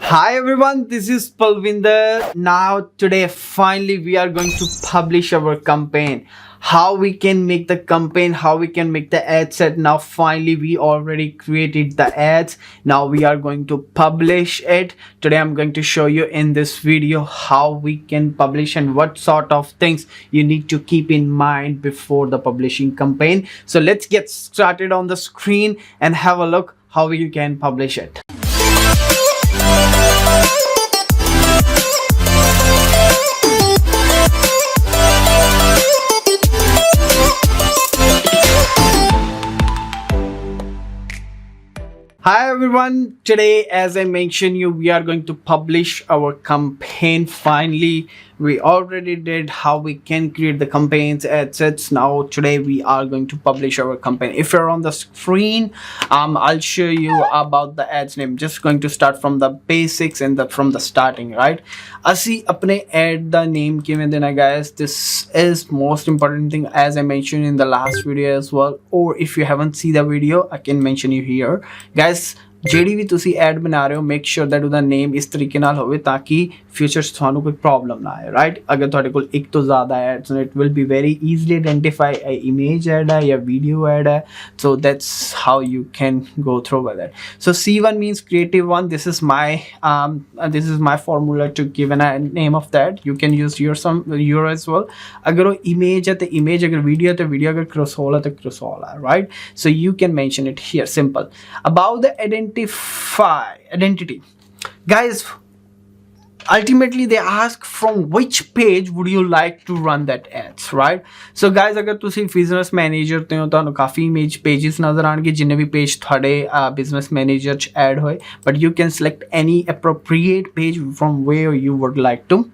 Hi everyone, this is Palvinder. Now today finally we are going to publish our campaign. How we can make the campaign, how we can make the ad set. Now finally we already created the ads. Now we are going to publish it. Today I'm going to show you in this video how we can publish and what sort of things you need to keep in mind before the publishing campaign. So let's get started on the screen and have a look how we can publish it. Hi everyone, today as I mentioned you, we are going to publish our campaign. Finally we already did how we can create the campaigns ad sets. Now today we are going to publish our campaign. If you're on the screen, I'll show you about the ads name. Just going to start from the basics and from the starting, right? Asi apne ad the name kive dena, guys. This is most important thing, as I mentioned in the last video as well, or if you haven't seen the video I can mention you here, guys. ਜਿਹੜੀ ਵੀ ਤੁਸੀਂ add ਬਣਾ ਰਹੇ ਹੋ make sure that ਉਹਦਾ ਨੇਮ ਇਸ ਤਰੀਕੇ ਨਾਲ ਹੋਵੇ ਤਾਂ ਕਿ ਫਿਊਚਰ 'ਚ ਤੁਹਾਨੂੰ ਕੋਈ ਪ੍ਰੋਬਲਮ ਨਾ ਆਏ, ਰਾਈਟ? ਅਗਰ ਤੁਹਾਡੇ ਕੋਲ ਇੱਕ ਤੋਂ ਜ਼ਿਆਦਾ ਐਡਸ ਨੇ it will be very easily identify ਇਹ ਇਮੇਜ ਐਡ ਹੈ ਜਾਂ ਵੀਡੀਓ ਐਡ ਹੈ. So that's how you can go through with it. So C1 means creative one. This is my formula to give a name of that. You can use your as well. अगर वो image है तो image, अगर video है तो video, अगर crossover है तो crossover, right? So you can mention it here. Simple. About the identity, guys. Ultimately they ask from which page would you like to run that ads, right? So guys, अगर तुसी business manager ते हो तो काफी image pages नजर आएंगे जिन्ने भी page थोड़े business manager च add होए, but you can select any appropriate page from where you would like to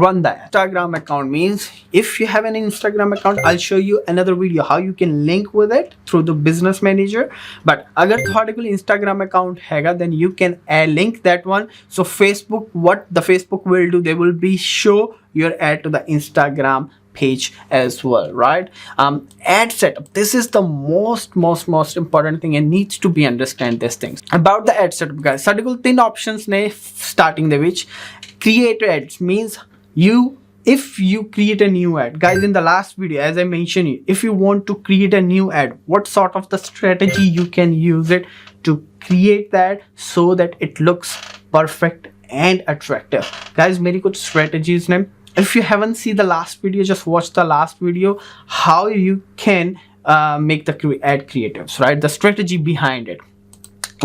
run that. Instagram account means if you have an Instagram account, I'll show you another video how you can link with it through the business manager. But agar thode kol Instagram account hega, then you can link that one. So Facebook, what the Facebook will do, they will be show your ad to the Instagram page as well, right? Ad setup, this is the most important thing and needs to be understand these things about the ad setup, guys. Sade kol tin options ne starting de vich. Create ads means if you create a new ad, guys. In the last video as I mentioned, if you want to create a new ad, what sort of the strategy you can use it to create that so that it looks perfect and attractive, guys. Meri kuch strategies ne. If you haven't seen the last video, just watch the last video how you can make the ad creatives, right? The strategy behind it.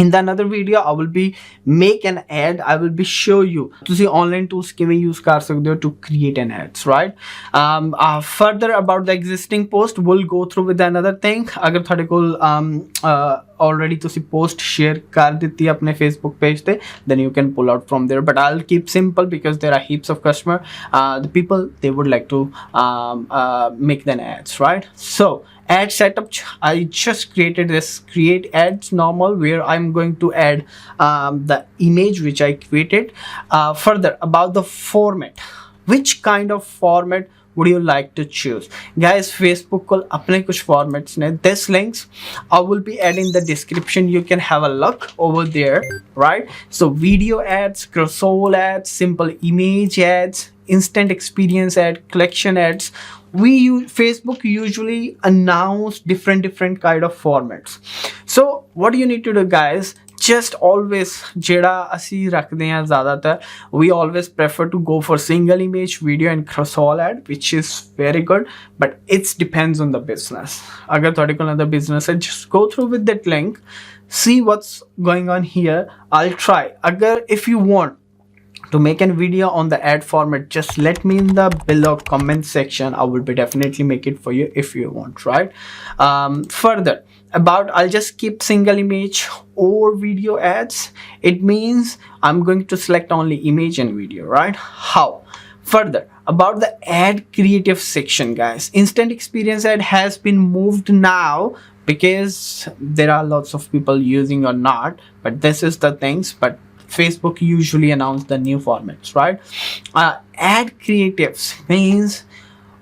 In the another video I will be make an ad, I will be show you ਤੁਸੀਂ online tools ਕਿਵੇਂ use ਕਰ ਸਕਦੇ ਹੋ to create an ads, right? Further about the existing post, we'll go through with another thing. ਅਗਰ ਤੁਹਾਡੇ ਕੋਲ already ਤੁਸੀਂ post share ਕਰ ਦਿੱਤੀ ਆਪਣੇ Facebook page ਤੇ, then you can pull out from there, but I'll keep simple because there are heaps of customer the people they would like to make the ads, right? So ad setup, I just created this create ads normal where I'm going to add the image which I created. Further about the format, which kind of format would you like to choose, guys? Facebook ko apne kuch formats ne, this links I will be adding the description. You can have a look over there, right? So video ads, crossover ads, simple image ads, instant experience ad, collection ads. Facebook usually announce different kind of formats. So what you need to do, guys, just always jeda asi rakhde hain zyadatar, we always prefer to go for single image, video and crossover ad, which is very good, but it depends on the business. Agar thode kol another business hai, just go through with that link, see what's going on here. I'll try. Agar if you want to make a video on the ad format, just let me in the below comment section. I will be definitely make it for you if you want, right? Further about, I'll just keep single image or video ads. It means I'm going to select only image and video, right? How? Further about the ad creative section, guys. Instant experience ad has been moved now because there are lots of people using or not, but this is the things. But Facebook usually announce the new formats, right? Ad creatives means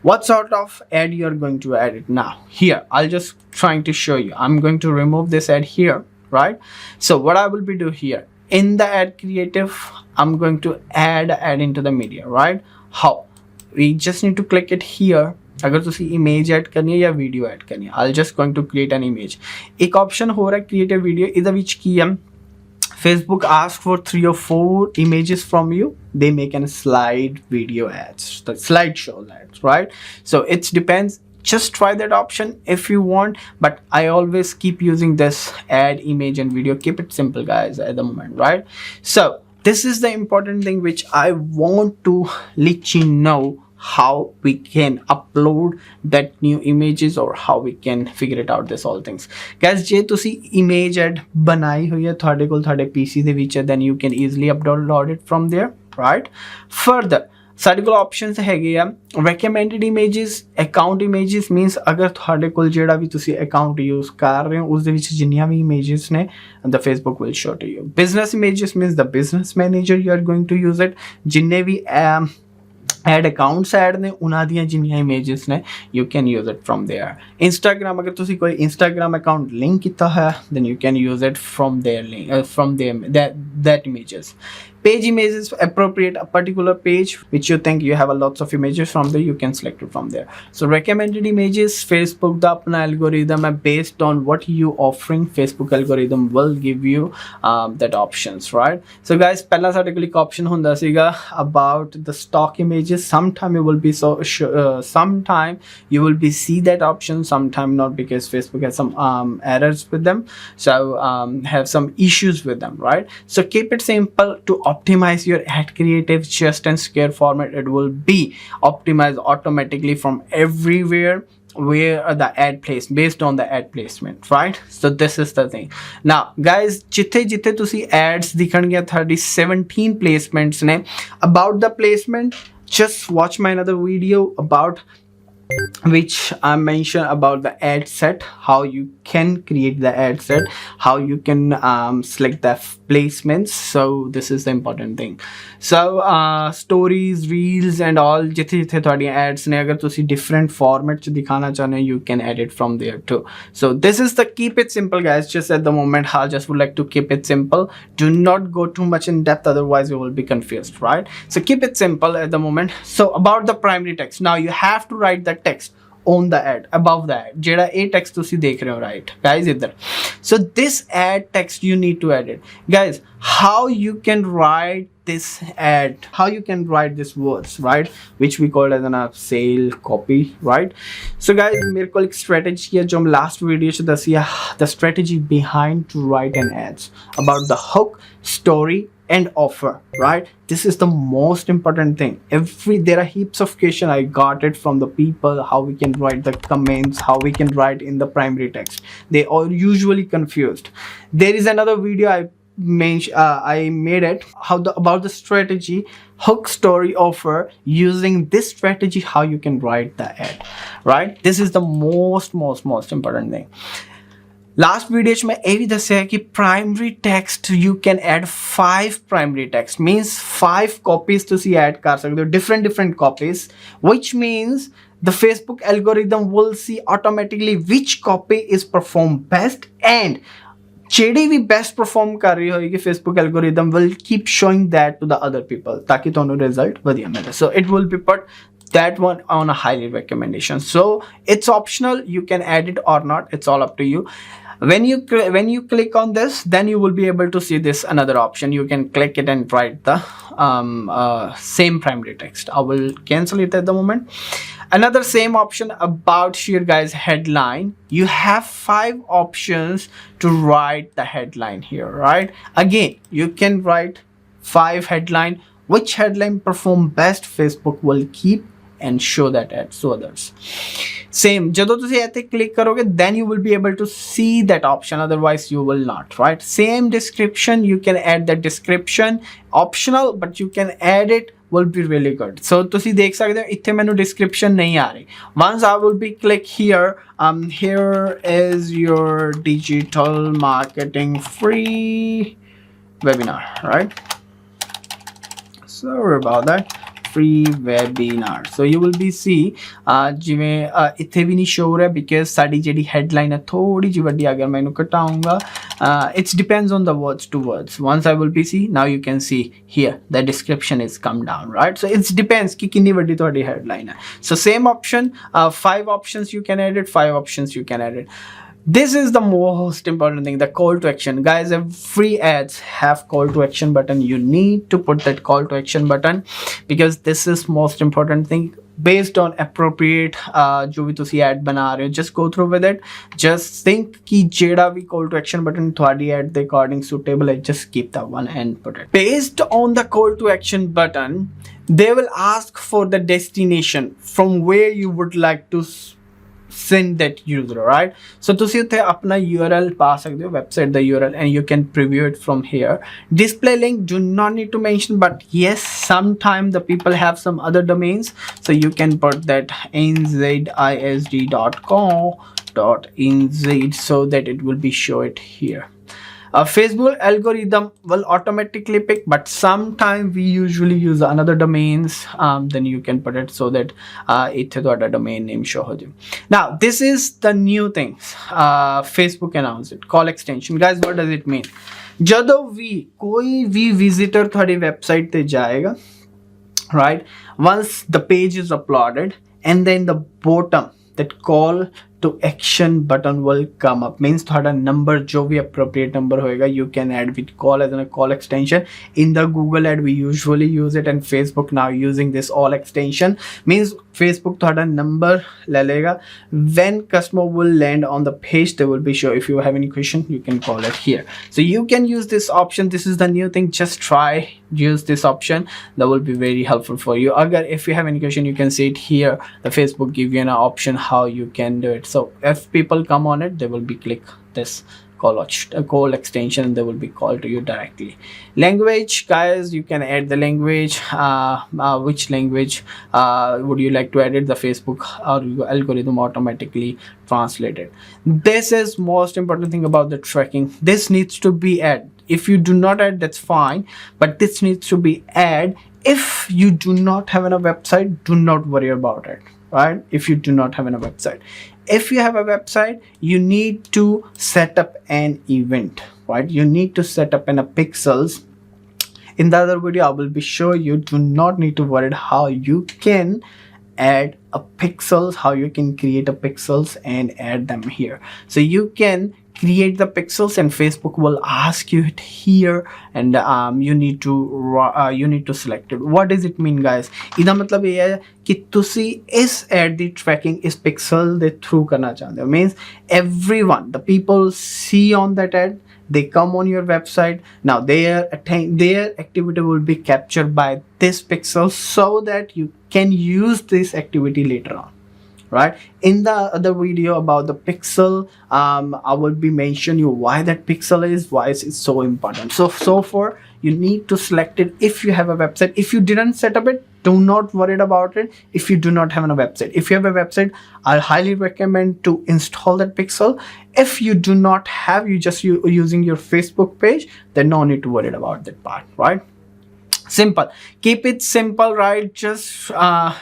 what sort of ad you're going to add it. Now here I'll just trying to show you. I'm going to remove this ad here, right? So what I will be do here, in the ad creative, I'm going to add into the media, right? How? We just need to click it here. अगर तुसी image add करनी है या video add करनी है, I'll just going to create an image. एक option हो रहा है create a video, इधर which की है Facebook asks for 3 or 4 images from you. They make a slide video ads, the slideshow ads, right? So it depends. Just try that option if you want, but I always keep using this add image and video. Keep it simple, guys, at the moment, right? So this is the important thing which I want to let you know, how we can upload that new images or how we can figure it out, this all things. Guys, ਜੇ ਤੁਸੀਂ image ad ਬਣਾਈ ਹੋਈ ਹੈ ਤੁਹਾਡੇ ਕੋਲ ਤੁਹਾਡੇ PC ਦੇ ਵਿੱਚ, then you can easily upload it from there, right? Further, ਸਾਡੇ ਕੋਲ ਆਪਸ਼ਨਸ ਹੈਗੇ ਆ recommended images, account images means ਅਗਰ ਤੁਹਾਡੇ ਕੋਲ ਜਿਹੜਾ ਵੀ ਤੁਸੀਂ account use ਕਰ ਰਹੇ ਹੋ ਉਸ ਦੇ ਵਿੱਚ ਜਿੰਨੀਆਂ ਵੀ images ਨੇ, the Facebook will show to you. Business images means the business manager you are going to use it. ਜਿੰਨੇ ਵੀ ਐਡ ਅਕਾਊਂਟਸ ਐਡ ਨੇ ਉਹਨਾਂ ਦੀਆਂ ਜਿੰਨੀਆਂ ਇਮੇਜਸ ਨੇ, you can use it from there. Instagram, ਅਗਰ ਤੁਸੀਂ ਕੋਈ ਇੰਸਟਾਗ੍ਰਾਮ ਅਕਾਊਂਟ ਲਿੰਕ ਕੀਤਾ ਹੋਇਆ, then you can use it from their link, from their that images. Page images appropriate a particular page which you think you have a lots of images from there, you can select it from there. So recommended images, Facebook da apna algorithm hai, based on what you offering, Facebook algorithm will give you that options, right? So guys, pehla sade kol ek option hunda siga about the stock images. Sometime you will be sometime you will be see that option, sometime not, because Facebook has some errors with them, so have some issues with them, right? So keep it simple to optimize your ad creative. Just and square format, it will be optimized automatically from everywhere where the ad placed based on the ad placement, right? So this is the thing. Now guys, jithe tusi ads dikhਣਗੇ ਤੁਹਾਡੀ 17 placements ne. About the placement, just watch my another video about which I mentioned about the ad set, how you can create the ad set, how you can select the placements. So this is the important thing. So stories, reels and all jithe jithe ਤੁਹਾਡੀਆਂ ads ਨੇ, ਅਗਰ ਤੁਸੀਂ different format ਚ ਦਿਖਾਣਾ ਚਾਹੁੰਦੇ ਹੋ, you can add it from there too. So this is the keep it simple, guys. Just at the moment, I just would like to keep it simple. Do not go too much in depth, otherwise you will be confused, right? So keep it simple at the moment. So about the primary text, now you have to write the text on the ad, above the ad, ਜਿਹੜਾ ਇਹ text ਤੁਸੀਂ ਦੇਖ ਰਹੇ ਹੋ, right guys, ਇੱਧਰ. So this ad text you need to add it, guys. How you can write this ad, how you can write these words, right, which we call as an sale copy, right? So guys, ਮੇਰੇ ਕੋਲ ਇੱਕ strategy ਹੈ ਜੋ ਮੈਂ last video ਚ ਦੱਸੀ ਹੈ, the strategy behind to write an ads about the hook, story and offer, right? This is the most important thing. There are heaps of question I got it from the people, how we can write the comments, how we can write in the primary text. They are usually confused. There is another video I made it about the strategy, hook, story, offer. Using this strategy, how you can write the ad, right? This is the most important thing. Last video ਚ ਮੈਂ ਇਹ ਵੀ ਦੱਸਿਆ ਕਿ primary text you can add 5 primary text, means 5 copies ਤੁਸੀਂ add ਕਰ ਸਕਦੇ ਹੋ, different copies, which means the Facebook algorithm will see automatically which copy is performed best, and ਜਿਹੜੀ ਵੀ best perform ਕਰ ਰਹੀ ਹੋਏਗੀ Facebook algorithm will keep showing that to the other people ਤਾਂ ਕਿ ਤੁਹਾਨੂੰ result ਵਧੀਆ ਮਿਲੇ. So it will be put that one on a highly recommendation. So it's optional, you can add it or not, it's all up to you. When you click on this, then you will be able to see this another option. You can click it and write the same primary text. I will cancel it at the moment. Another same option about here, guys, headline. You have 5 options to write the headline here, right? Again, you can write 5 headline. Which headline perform best, Facebook will keep and show that ad to others. Same, ਜਦੋਂ ਤੁਸੀਂ ਇੱਥੇ click ਕਰੋਗੇ, then you will be able to see that option, otherwise you will not, right? Same description, you can add that description, optional, but you can add it, will be really good. So ਤੁਸੀਂ ਦੇਖ ਸਕਦੇ ਹੋ ਇੱਥੇ ਮੈਨੂੰ description ਨਹੀਂ ਆ ਰਹੀ. Once I will be click here, here is your digital marketing free webinar, right? Sorry about that. Free webinar. So you will be see ਜਿਵੇਂ ਇੱਥੇ ਵੀ ਨਹੀਂ show ਰਿਹਾ because ਸਾਡੀ ਜਿਹੜੀ headline ਹੈ ਥੋੜੀ ਜਿਹੀ ਵੱਡੀ, ਅਗਰ ਮੈਂ ਇਹਨੂੰ ਘਟਾਉਂਗਾ It depends on the words to words. Once I will be see, now you can see here the description is come down, right? So it depends ki kinni vadi todi headline hai. So same option, 5 options you can edit, 5 options you can edit. This is the most important thing, the call to action. Guys, every ads have call to action button. You need to put that call to action button, because this is most important thing. Based on appropriate जो भी तुसी ad बना रहे हो, just go through with it. Just think कि जेड़ा भी call to action button थोड़ी ad the according suitable है, just keep that one and put it. Based on the call to action button, they will ask for the destination from where you would like to send that user, right? So ਤੁਸੀਂ ਉੱਥੇ ਆਪਣਾ URL ਪਾ ਸਕਦੇ ਹੋ, website the URL, and you can preview it from here. Display link do not need to mention, but yes, sometimes the people have some other domains, so you can put that nzisd.com.nz so that it will be show it here. Facebook algorithm will automatically pick, but sometimes we usually use another domains. Then you can put it so that it's a domain name show. Now this is the new things Facebook announced it, call extension. Guys, what does it mean? ਜਦੋਂ ਵੀ कोई भी visitor ਤੁਹਾਡੀ website ਤੇ ਜਾਏਗਾ, right, once the page is uploaded, and then the bottom that call to action button will come up, means thought number jo bhi appropriate number hoega you can add with call as a call extension. In the Google ad we usually use it, and Facebook now using this all extension, means Facebook thought number le lega. When customer will land on the page, they will be sure. If you have any question, you can call it here. So you can use this option. This is the new thing. Just try use this option. That will be very helpful for you. Agar if you have any question, you can see it here. The Facebook give you an option how you can do it. So if people come on it, they will be click this call extension, and they will be called to you directly. Language, guys, you can add the language. Which language would you like to edit? The Facebook or algorithm automatically translate it. This is most important thing about the tracking. This needs to be add. If you do not add, that's fine, but this needs to be add. If you do not have a website, do not worry about it, right? If you do not have a website, if you have a website, you need to set up an event, right? You need to set up in a pixels. In the other video, I will be sure you do not need to worry how you can add a pixels, how you can create a pixels and add them here. So you can create the pixels, and Facebook will ask you it here, and you need to select it. What does it mean, guys? इदा मतलब ये है कि तुसी इस ad the tracking is pixel the through करना चाहते हो. Means everyone, the people see on that ad, they come on your website. Now their activity will be captured by this pixel, so that you can use this activity later on, right? In the other video about the pixel, I will be mentioning you why that pixel is, why it's so important. So far you need to select it. If you have a website, if you didn't set up it, do not worry about it. If you do not have a website, if you have a website, I highly recommend to install that pixel. If you do not have, you just using your Facebook page, then no need to worry about that part, right? Simple, keep it simple, right? Just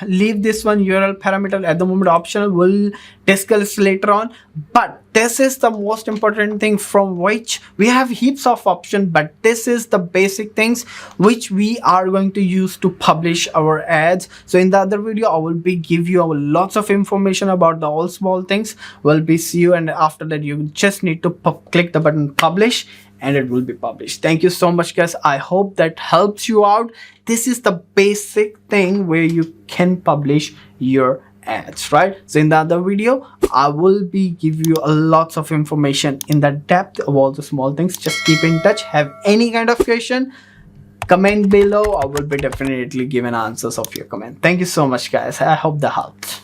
leave this one URL parameter at the moment optional, we'll discuss later on. But this is the most important thing, from which we have heaps of options, but this is the basic things which we are going to use to publish our ads. So in the other video, I will be give you lots of information about the all small things. We'll be see you, and after that you just need to click the button publish, and it will be published. Thank you so much, guys. I hope that helps you out. This is the basic thing where you can publish your ads, right? So in the other video, I will be give you a lots of information in the depth of all the small things. Just keep in touch. Have any kind of question, comment below. I will be definitely giving answers of your comment. Thank you so much, guys. I hope that helped.